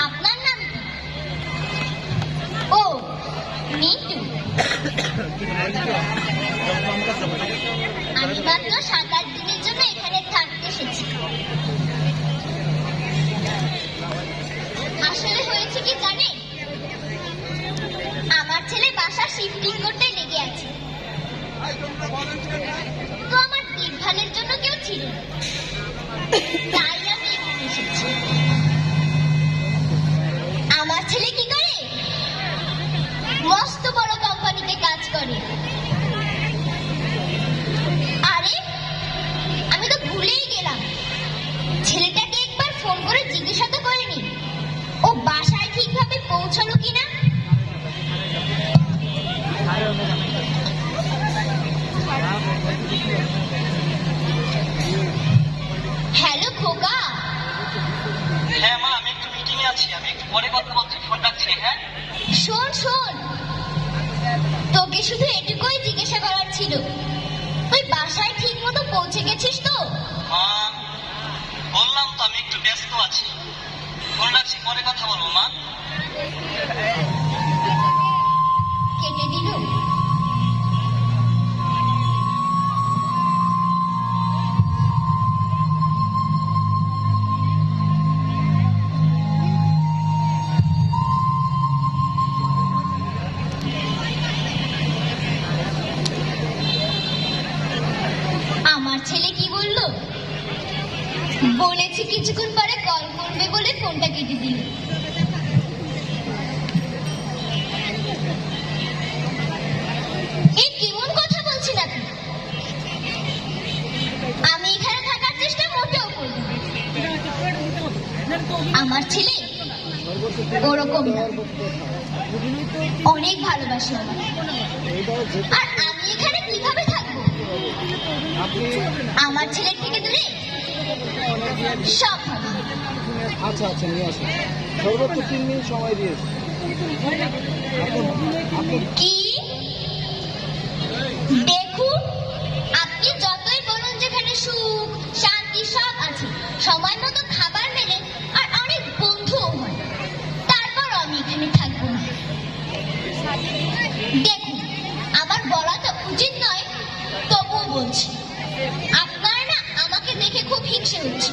আপনার নাম ও নিতু। আমি মাত্র 7-8 দিনের জন্য এখানে থাকতে এসেছি। আসলে হয়েছে কি জানেন, আমার ছেলে বাসা শিফটিং করতে লেগে আছে, তো আমার দেখভালের জন্য কেউ ছিল না, তাই আমি এখানে এসেছি। আমার ছেলে কি করে, মস্ত বড় কোম্পানিতে কাজ করে। আরে আমি তো ভুলেই গেলাম, ছেলেটাকে একবার ফোন করে জিজ্ঞাসা তো করিনি ও বাসায় ঠিকভাবে পৌঁছালো কিনা। হ্যালো খোকা। হ্যাঁ মা, আমি একটু মিটিং এ আছি, আমি একটু পরে কথা বলছি, ফোন রাখছি। হ্যাঁ শোন শোন, তোকে শুধু এটুকুই জিজ্ঞাসা করার ছিল, তুই বাসায় ঠিক মতো পৌঁছে গেছিস তো? মা, বললাম তো আমি একটু ব্যস্ত আছি, ফোন রাখছি, পরে কথা বলবো মা। কেটে দিল। আমার ছেলে কি বললো, বলেছি কিছুক্ষণ পরে কল করবে বলে ফোনটা কেটে দিল। এই কেমন কথা বলছেন আপনি, আমি এখানে থাকার চেষ্টা মোটেও করি না। আমার ছেলে ওরকম না, অনেক ভালোবাসে আমাকে। আর আমি এখানে কিভাবে থাকবো, আমার ছেলের থেকে দূরে সব হবে। আচ্ছা আচ্ছা, নিয়ে আসুন, সর্বোচ্চ 3 মিনিট সময় দিয়েছি। কি দেখুন, আপনি যতই বলুন যেখানে সুখ শান্তি সব আছে, সময় মতো খাবার মেলে আর অনেক বন্ধুও হয়, তারপর আমি এখানে থাকবো না। দেখুন, আমার বলা তো উচিত নয়, তবুও বলছি, আপনার না আমাকে দেখে খুব হিংসে হচ্ছে।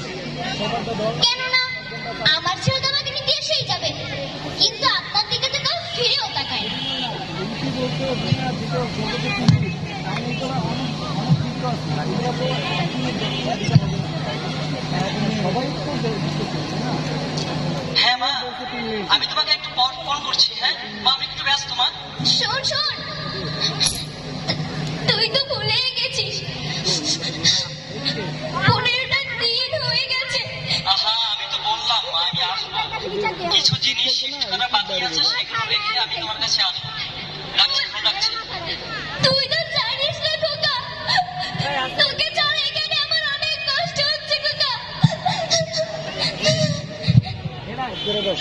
কেননা আমার ছেলে তো আমাকে নিতে এসেই যাবে, কিন্তু আপনার দিকে তো কেউ ফিরেও তাকায় না। হ্যাঁ মা, আমি তোমাকে একটু পর ফোন করছি। হ্যাঁ মা, আমি একটু ব্যস্ত মা। শোন শোন, তুই তো ভুলেই গেছিস 15টা দিন হয়ে গেছে। আহা, আমি তো বললাম মা আমি আসবো, কিছু জিনিস শিফট করা বাকি আছে, সেগুলো রেখে আমি তোমার কাছে আসবো। রাখছি, ফোন রাখছি। তুই তো জানিস না খোকা, তোকে ছাড়া এখানে আমার অনেক কষ্ট হচ্ছে খোকা। করে দাও।